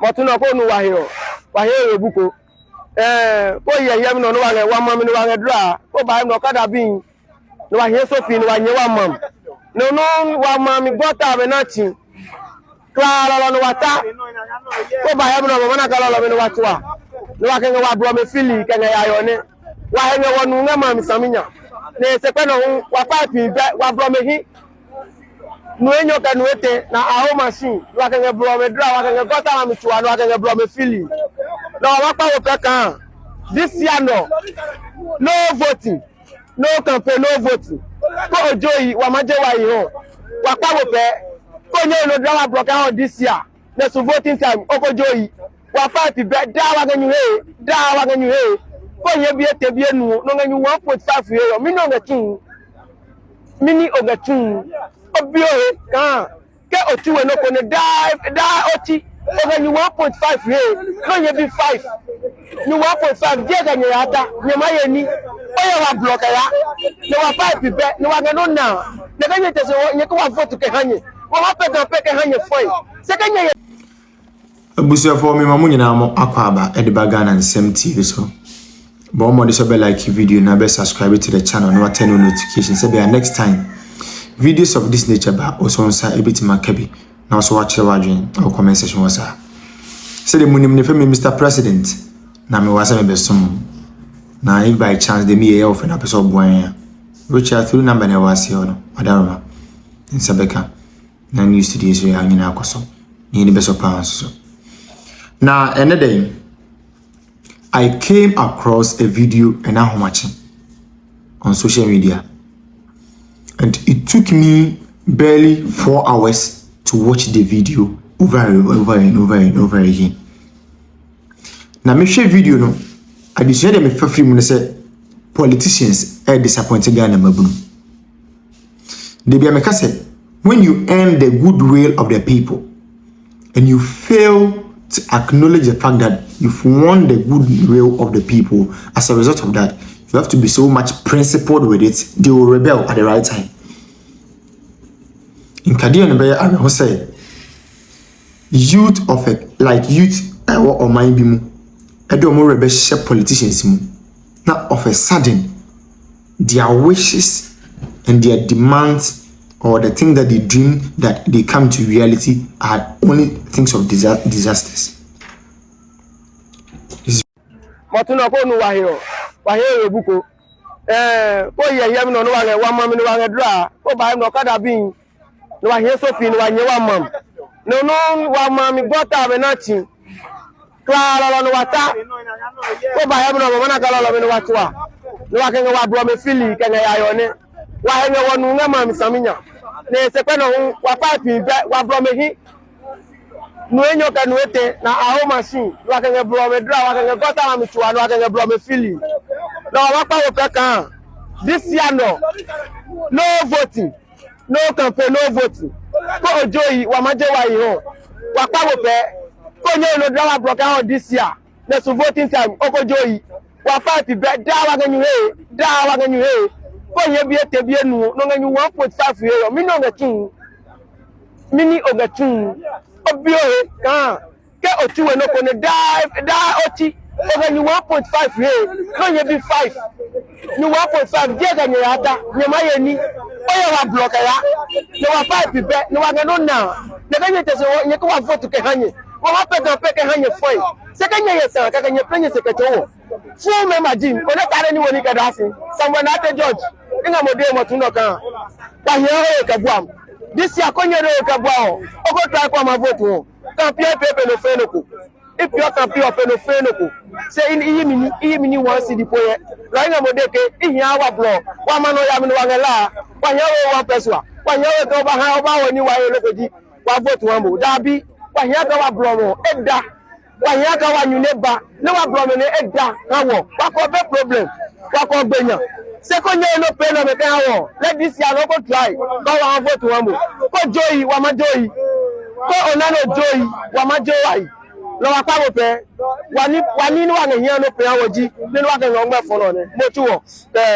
Motuno ko nu wa he buko ko ye yem no wa le wa mam no wa dra ko ba no kada bin no wa he so fi no wa nye wa mam no wa mam gota be na chi kla no wata ko ba yem no na kala lo no wa twa no wa kenga wa bro me fili kenga ya yo ne wa he wonu nga mam saminya ne se pe no wa pa pi wa bro me hi no enyo ka no ete na aho machine wa kenga bro me dra wa kenga gota ma mi twa no wa kenga bro me fili no wa pa wo kan this year no voting no campaign no voting ko ojo yi wa ma je wa yi ho wa pa wo pe ko nye no dra wa block out this year na so voting time okojo yi wa party be da wa ganyu he ko nye bi ete bi enu no ganyu 1.5 euro mi no ngatun mini ogatun obi o kan ke otuwe no ko ne da oti o ganyu 1.5 euro no nye bi 5 ni 1.5 je ganyu ata nye ma ye ni o ye wa block ya no wa party be no wa ganu na ne ganyu te so nye ko wa vote ke hanye wa pe ke hanye foi se ganyu Abusia for me mamu nyina mo akwaba ediba Ghana Nsem TV so but mo de so be like video na be subscribe to the channel no turn on notifications say be next time videos of this nature ba also nsa ebitima kabi na so watch the wadwen or comment section wasa say the munim ne femi Mr. President na me wasa me besom na if by chance de me ye ofe na person boan Richard through number na wasi ono adaroma nsabeka na news today so ya nyina akoso ni beso pa so. Now, another day, I came across a video and I'm watching on social media, and it took me barely 4 hours to watch the video over and over again. Now, me share video no, I decided me for free when say politicians are disappointed Ghana mabunu. They be make say when you earn the goodwill of the people and you fail to acknowledge the fact that you've won the goodwill of the people, as a result of that, you have to be so much principled with it, they will rebel at the right time. In Kadia Nebe, I will say, youth of it, like youth or mind bimu, I don't more rebel politicians, now of a sudden, their wishes and their demands or the thing that they dream that they come to reality are only things of disasters. Motuno ko nu wa he buko ko ye yem no wa le wa mam no wa dra ko ba no kada bin no wa he so fi no wa nye wa mam no wa mam gota be na chi kla no wata ko ba yem no na kala lo no wa twa no wa kenga wa bro me fili kenga ya yo ne wa he wonu nga mam saminya ne se pe no wa pa pi be wa bro me hi no enyo ka no ete na aho machine wa kenga bro me dra wa kenga gota ma mi twa no wa kenga bro me fili no wa pa wo pe kan this year no voting no campaign no voting ko ojo yi wa ma je wa yi ho wa pa wo pe ko nye no dra wa block out this year na so voting time okojo yi wa party be da wa ganyu he ko nye bi ete bi enu no ganyu 1.5 euro mi no ngatun mini ogatun obi o kan ke otuwe no ko ne da oti o ganyu 1.5 euro no nye bi 5 ni 1.5 je ganyu ata nye ma ye ni o ye wa block ya no wa party be no wa ganu na ne ganyu te so nye ko wa vote ke hanye wa pe ke hanye foi se kanye yesa ka kanye prenye se ke to full member jim o ne tare ni woni ka dasi someone at George inga mode Motuno kan wa he o ka buam this year konye ro ka buam o go try kwa ma vote o kan pie pepe no fenoko if you can pie ope no fenoko say in iyi mini one city poye la inga mode ke ihia wa block wa ma no ya mi no wa ngela wa he o one person wa he o ka ba ha o ba woni wa yo lokoji wa vote wa mo dabi wa he ka wa block mo eda wa he ka wa nyuneba ne wa block me ne eda kan wo wa ko be problem wa ko gbenya second year no pay no me kan wo let this year no go try go wa vote wa mo ko joyi wa ma joyi ko onano joyi wa ma joyi lo wa pa wo pe wa ni wa nyan no pe awoji ni wa kan ngbe fo no ne mo tu wo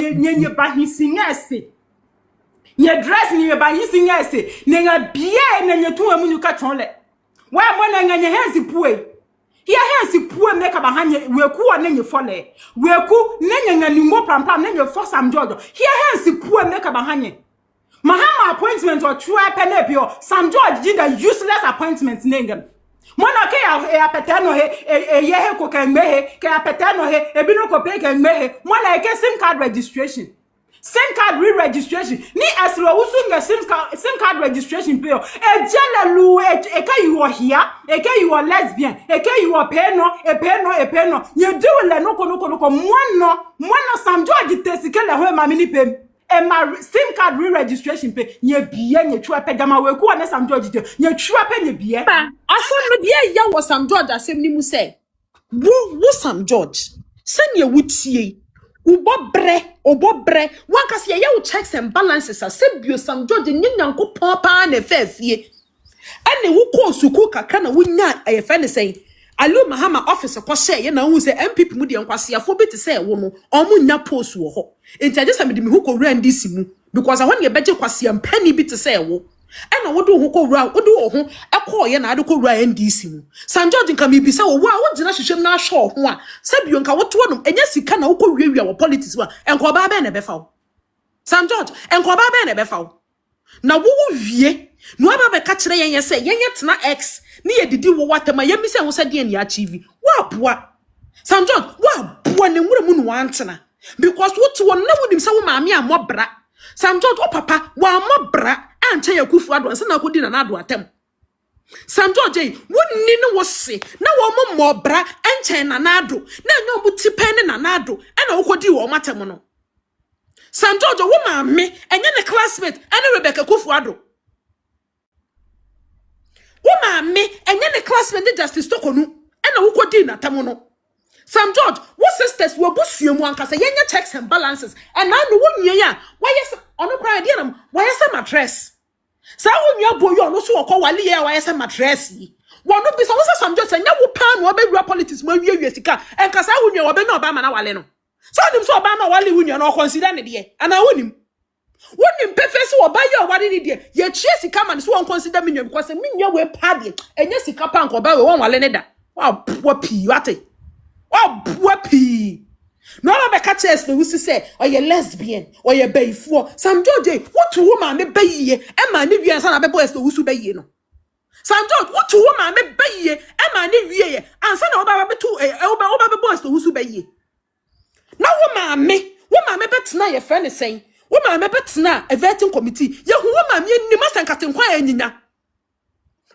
nyenye ba hisingese ye dress ni ba hisingese ne nga bia na nyetu amu ka chonle Why when I hands the poor? Here hands the poor make a bahanya, we cool and then you follow. We cool, then you Ningo prampram, then you force some Georgia. Here hands the poor make a bahanya. Mahama appointment or try penepio, Sam George did a useless appointment, Ningo. Mona ke a petano he ye ko kan mehe ke a petano he e bino ko pe kan mehe mona ke SIM card registration SIM card re-registration ni aslo usu nga SIM card registration pe e jelelu e ka you are here e ka you are lesbian e ka you are peno you do le no ko mono Sam George tesike le ho ma mini pem e ma SIM card re-registration pe nye biye nye chua pe gama we ku na Sam George de nye chua pe nye biye asem no biye ya wo Sam George asem ni mu se wo Sam George sanye wutie obobre wankase ye wo checks and balances asebio Sam George nyanyanko papa na fafie ene wo ko suku kakra na wonya ayefa ne sei Alu Mahama office ko share ye na hu se MPP mu de nkwasiafo beti se wo no omu nya post wo ho enti agesa me de me hu ko wura NDC mu because ahon ye beje kwasiam pani beti se wo ena wo do hu ko wura wo do ho e ko ye na ade ko wura NDC mu Sam George nka me bi se wo wo gina hwehwem na ahwo ho a se bio nka wo to no enya sika na wo ko wiawia wo politics wa enko ba ba na be fa wo Sam George enko ba ba na be fa wo na wo wie no aba be ka kire yen se yen tena X ni ye didi wo watama ye mi se wo se de ni achieve wa boa Sam George wa boa ne nwura mu no antena because what to na wonim se wo maame amobra Sam George o papa wa amobra anche yakufu ado se na kodi na ado atem Sam George wonni ne wo se na wo mobra enche na ado na nyo mu tipene na ado na wo kodi wo matem no Sam George wo maame enye ne classmate ene Rebecca Kufu ado Woman me enye ne classmate Justice Tokonu ena wo kodi na tamo no Sam George wo sisters wo busuemu ankasa yenye checks and balances and now no wonye ya why yes ono kwa dia nam why yes mattress sa wonye boyo no so okọ wale ya why yes mattress yi wono bi so wo Sam George nya wo pan wo be wura politics ma wie sika enkasa wonye wo be na oba ma na wale no so nim so oba ma wale wonye no consider ne de ana wonim Wonim pefesi obaye owade ni de ye chie sika man so won consider me because me nwa we pade enye sika pa nko ba we won wale ne da wa bua pi wate wa bua pi no na be catch us no wusi say oye lesbian oye bayfo Sam George what woman me bayiye e ma ne wian sa na be boys no wusu bayiye no Sam George what woman me bayiye e ma ne wiye ansa na oba be tu oba be boys no wusu bayiye na woman me betena ye friend say Woman me betena a vetting committee. Ye woman me ni masankaten kwa enyinya.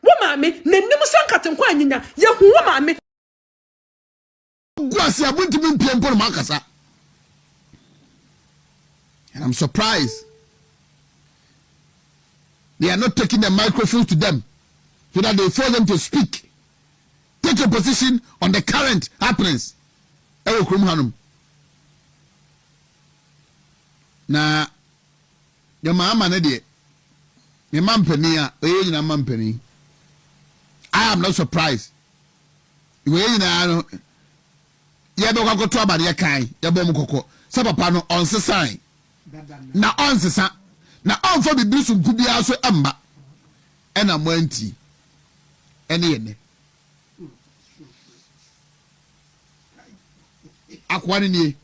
Woman me ne ni masankaten kwa enyinya. Ye woman me Gwasi abunti bi mpiempo no makasa. And I'm surprised they are not taking the microphone to them so that they force them to speak. Take a position on the current happenings. Ewo krum hanum. Na your mama ne de your mampani a oye nyina mampani I am not surprised we nyina no ye be kwakoto abade ye kan ye bom kokko se papa no onsesan na onsesa na onfo bibisu nkubia so amba ena moanti ene ye ne akwani ni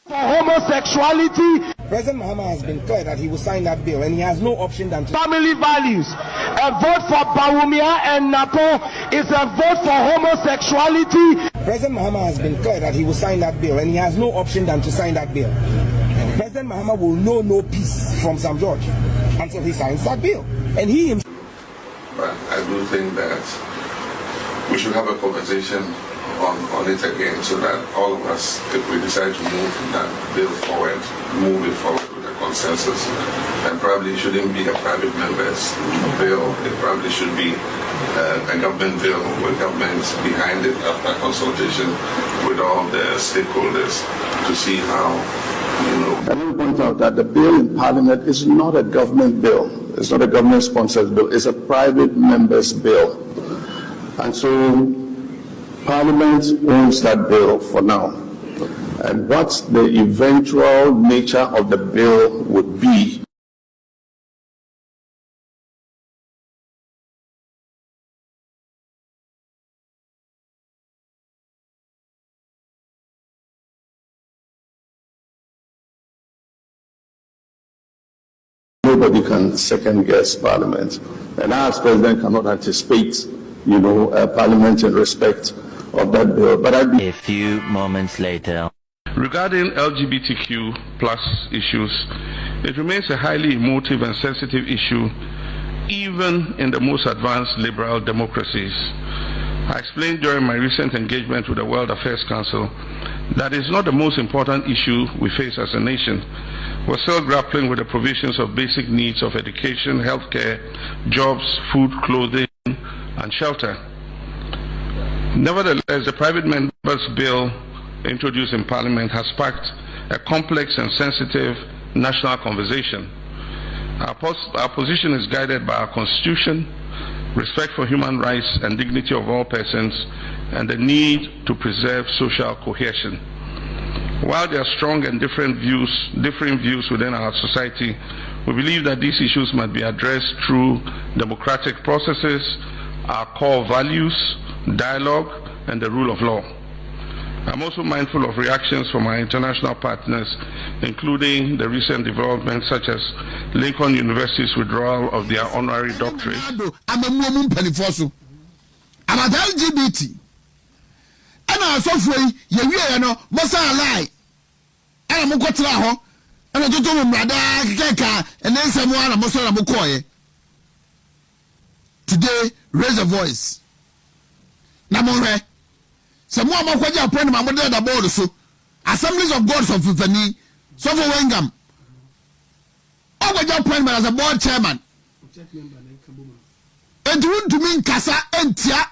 for homosexuality. President Mahama has been clear that he will sign that bill and he has no option than to Family values. A vote for Bawumia and Napo is a vote for homosexuality. President Mahama has been clear that he will sign that bill and he has no option than to sign that bill. President Mahama will know no peace from Sam George until he signs that bill. And he himself. But I do think that we should have a conversation on it again so that all of us, if we decide to move that bill forward, move it forward with a consensus. And probably shouldn't be a private member's bill. It probably should be a government bill with governments behind it after consultation with all the stakeholders to see how, I will point out that the bill in Parliament is not a government bill. It's not a government-sponsored bill. It's a private member's bill. And so Parliament owns that bill for now. And what the eventual nature of the bill would be Nobody can second guess Parliament. And I, as President, cannot anticipate, Parliament in respect of that bill. But A few moments later. Regarding LGBTQ plus issues, it remains a highly emotive and sensitive issue, even in the most advanced liberal democracies. I explained during my recent engagement with the World Affairs Council that it's not the most important issue we face as a nation. We're still grappling with the provisions of basic needs of education, healthcare, jobs, food, clothing, and shelter. Nevertheless, the private members' bill introduced in Parliament has sparked a complex and sensitive national conversation. Our position is guided by our Constitution, respect for human rights and dignity of all persons, and the need to preserve social cohesion. While there are strong and differing views within our society, we believe that these issues must be addressed through democratic processes, our core values, dialogue, and the rule of law. I'm also mindful of reactions from our international partners, including the recent developments such as Lincoln University's withdrawal of their honorary doctorate. I'm about LGBT. And I saw for you, Mosa lie. And I'm going to and I don't know, brother, and then someone, I'm also a today, raise a voice. Namore. Some more Makwaja appoint my mother the board so Assemblies of God of Fifani, so for Wengam. Okwaja appointment as a board chairman. And to mean Kasa Entia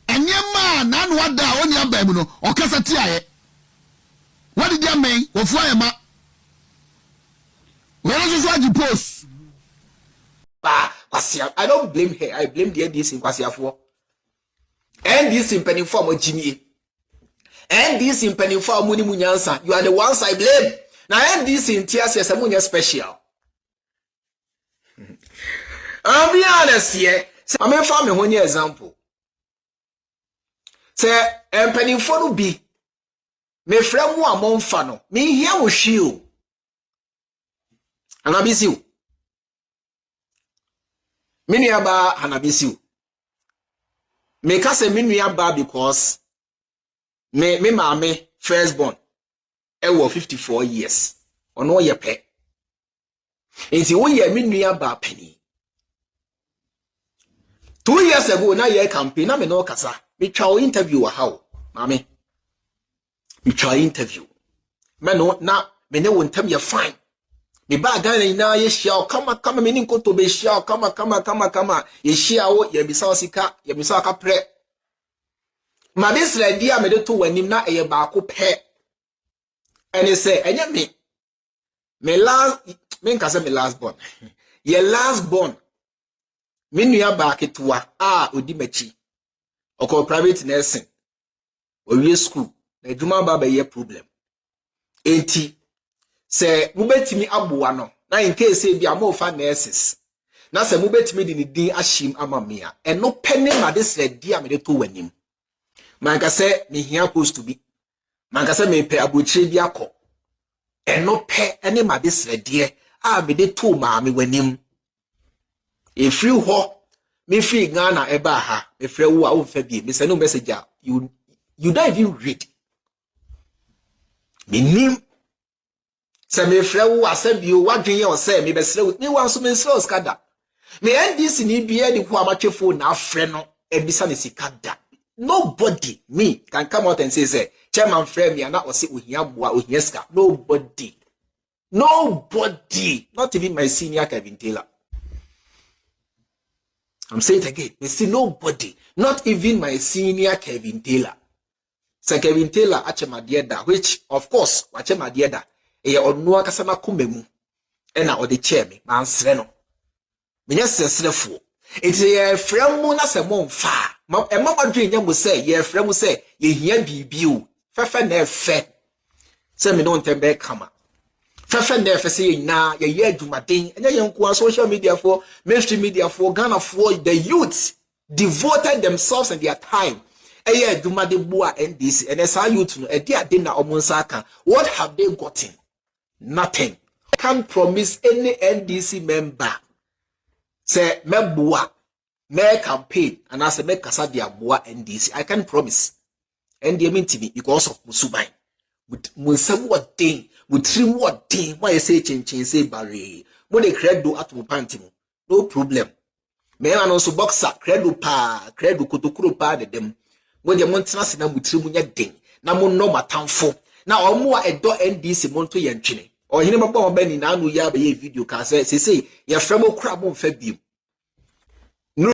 and Yama nan what da on your bemuno or Kasa Tia. What did you mean? Or Flyama? Where is what you post? I don't blame her. I blame the NDC in Kwasia for. NDC in penny form of Jimmy. NDC in penny form Muni Munyansa. You are the ones I blame. Now NDC in Tias is a Munya special. I'll be honest here. I'm a farmer one example. Say, and penny for be. Me friend one mon fano. Me here with you. And I be you. Mini aba hanabisiu. Me kase mini aba because me mame firstborn. Ewo 54 years. Ono ye pe. Inti wo ye mini aba penny. 2 years ago na ye campaign na me no kasa. Me twa interview wa how. Mame. Me twa interview. Me no na me ne wontam ye fine. Me ba Ghana na ye shia kama me ninko to be shia kama ye shia wo ye bisa sika ye bisa ka pre ma this ready a me de to wanim na ye ba ko pe ene say enye me last born ye last born me nua ba ketua odi machi oko private nursing o school na adwuma ba be ye problem enti se mubetimi abuwa no na in case bi amofa nurses na se mubetimi di din ashim amamia eno pene ma this ready a me de to wanim manka se me hia post to be manka se me pe abochire bi akọ eno pe ene ma this ready a me de to ma me wanim e free ho me free Ghana eba ha me free wo a wo fa bi me se no message you don't even read me nim. Se me frɛ wo asabio wadwen ye o se me besrɛ wo ni wan so me nsrɛ skada me NDC ni bia ni ho amatwefo na afrɛ no ebisa ne sikada nobody me can come out and say chairman frɛ me na o se ohia boa ohia ska nobody not even my senior Kevin Taylor. I'm saying it again, me see nobody, not even my senior Kevin Taylor. So Kevin Taylor achema dieda, which of course achema dieda e onu akasa na komemu e na o de chair me mansre no me nyesesrefo enti ye frem mu na se mo mfa e mama dwen mu se ye frem mu se ye hia bibi o fefe na efe se me no ntembe kama fefe na efe se ye na ye adwumaden enye ye nko social media for mainstream media for Ghana for the youth devoted themselves and their time eye adwumade bu a NDC and esa youth no e dia de na omonsa aka what have they gotten? Nothing. can't promise any NDC member say member me campaign and as a me kasa dia boa NDC. I can't promise. NDC mean to me because of Musubai. With Musamu what thing, with trim what thing, why you say change say barre. When they credo at Mupantimu, no problem. Me and also boxer, credo kutokuro pa de dem. When the Montana na mutrimu nya ding. Na mo no matamfo. Na omo a edo NDC monto yenchine. Or hini mabɔ bɛni na anu ya be video ka say ya fremo crab on fabio